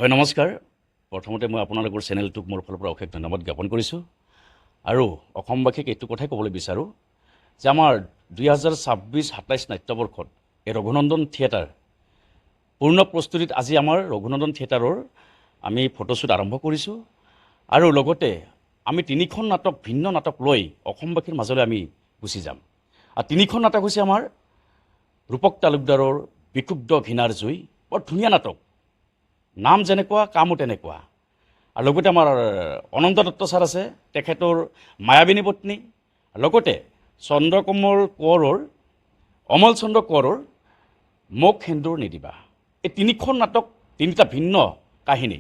হয় নমস্কাৰ। প্ৰথমতে মই আপোনালোকৰ চেনেলটোক মোৰ ফালৰ পৰা অশেষ ধন্যবাদ জ্ঞাপন কৰিছোঁ আৰু অসমবাসীক এইটো কথাই ক'বলৈ বিচাৰোঁ যে আমাৰ 2026-27 নাট্যবৰ্ষত এই ৰঘুনন্দন থিয়েটাৰ পূৰ্ণ প্ৰস্তুতিত আজি আমাৰ ৰঘুনন্দন থিয়েটাৰৰ আমি ফটোশ্বুট আৰম্ভ কৰিছোঁ আৰু লগতে আমি 3খন নাটক ভিন্ন নাটক লৈ অসমবাসীৰ মাজলৈ আমি গুচি যাম। আৰু 3খন নাটক হৈছে আমাৰ ৰূপক তালুকদাৰৰ বিক্ষুব্ধ ঘৃণাৰ জুই, বৰ ধুনীয়া নাটক, নাম যেনেকুৱা কামো তেনেকুৱা। আৰু লগতে আমাৰ অনন্ত দত্ত ছাৰ আছে, তেখেতৰ মায়াবিনী পত্নী, লগতে চন্দ্ৰকোমৰ কোঁৱৰৰ অমল চন্দ্ৰ কোঁৱৰৰ মোক সেন্দুৰ নিদিবা। এই 3খন নাটক 3টা ভিন্ন কাহিনী,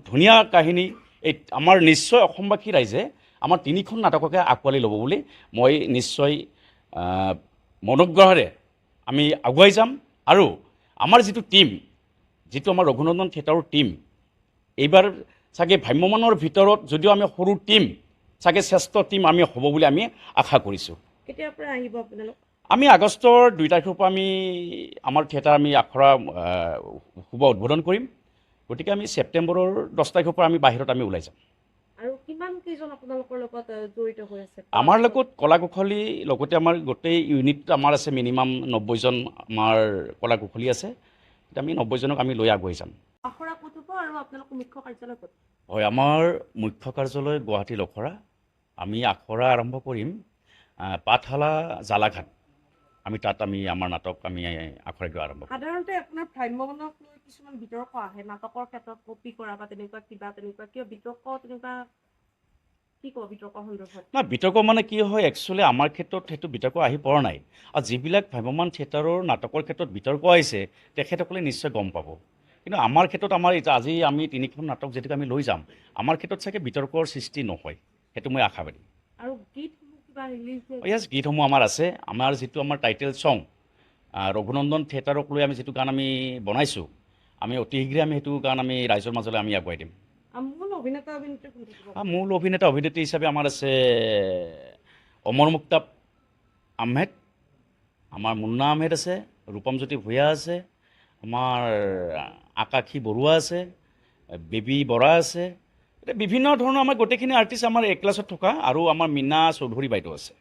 ধুনীয়া কাহিনী। এই আমাৰ নিশ্চয় অসমবাসী ৰাইজে আমাৰ 3খন নাটককে আঁকোৱালি ল'ব বুলি মই নিশ্চয় মনোগ্ৰহেৰে আমি আগুৱাই যাম। আৰু আমাৰ যিটো টীম, যিটো আমাৰ ৰঘুনন্দন থিয়েটাৰৰ টীম, এইবাৰ চাগে ভ্ৰাম্যমানৰ ভিতৰত যদিও আমি সৰু টীম, চাগে শ্ৰেষ্ঠ টীম আমি হ'ব বুলি আমি আশা কৰিছোঁ। কেতিয়াৰ পৰা আহিব আপোনালোক? আমি আগষ্টৰ 2 তাৰিখৰ পৰা আমি আমাৰ থিয়েটাৰ আমি আখৰা শুভ উদ্বোধন কৰিম। গতিকে আমি ছেপ্টেম্বৰৰ 10 তাৰিখৰ পৰা আমি বাহিৰত আমি ওলাই যাম। আৰু কিমান কেইজন আপোনালোকৰ লগত জড়িত হৈ আছে? আমাৰ লগত কলা কুশলী, লগতে আমাৰ গোটেই ইউনিট আমাৰ আছে মিনিমাম 90জন আমাৰ কলা কুশলী আছে। আমি 90জনক আমি লৈ আগুৱাই যাম। আখৰা ক'ত হ'ব আৰু আপোনালোকৰ মুখ্য কাৰ্যালয় ক'ত? হয়, আমাৰ মুখ্য কাৰ্যালয় গুৱাহাটী লখৰা। আমি আখৰা আৰম্ভ কৰিম পাঠশালা জালাঘাট। আমি তাত আমি আমাৰ নাটক আমি আখৰা গৈ আৰম্ভ কৰিম। সাধাৰণতে আপোনাৰ ভ্ৰাম্যমানক লৈ কিছুমান বিতৰ্ক আহে, নাটকৰ ক্ষেত্ৰত কপি কৰা বা তেনেকুৱা তেনেকুৱা কিয় বিতৰ্ক, তেনেকুৱা কি ক'ব বিতৰ্কৰ সন্দৰ্ভত? নাই, বিতৰ্ক মানে কি হয়, একচুৱেলি আমাৰ ক্ষেত্ৰত সেইটো বিতৰ্ক আহি পৰা নাই। আৰু যিবিলাক ভ্ৰাম্যমান থিয়েটাৰৰ নাটকৰ ক্ষেত্ৰত বিতৰ্ক আহিছে তেখেতসকলে নিশ্চয় গম পাব। কিন্তু আমাৰ ক্ষেত্ৰত আমাৰ আজি আমি 3খন নাটক যেতিয়াকৈ আমি লৈ যাম, আমাৰ ক্ষেত্ৰত চাগে বিতৰ্কৰ সৃষ্টি নহয়, সেইটো মই আশাবাদী। আৰু গীতসমূহ কিবা ৰিলিজ? য়েছ, গীতসমূহ আমাৰ আছে। আমাৰ যিটো আমাৰ টাইটেল ছং ৰঘুনন্দন থিয়েটাৰক লৈ আমি যিটো গান আমি বনাইছোঁ, আমি অতি শীঘ্ৰে আমি সেইটো গান আমি ৰাইজৰ মাজলৈ আমি আগুৱাই দিম। মূল অভিনেতা অভিনেত্ৰী কোন থাকিব? মূল অভিনেতা অভিনেত্ৰী হিচাপে আমাৰ আছে অমৰ মুক্তাব আহমেদ, আমাৰ মুন্না আহমেদ আছে, ৰূপমজ্যোতি ভূঞা আছে, আমাৰ আকাশী বৰুৱা আছে, বেবী বৰা আছে। বিভিন্ন ধৰণৰ আমাৰ গোটেইখিনি আৰ্টিষ্ট আমাৰ এ ক্লাছত থকা, আৰু আমাৰ মীনা চৌধুৰী বাইদেউ আছে।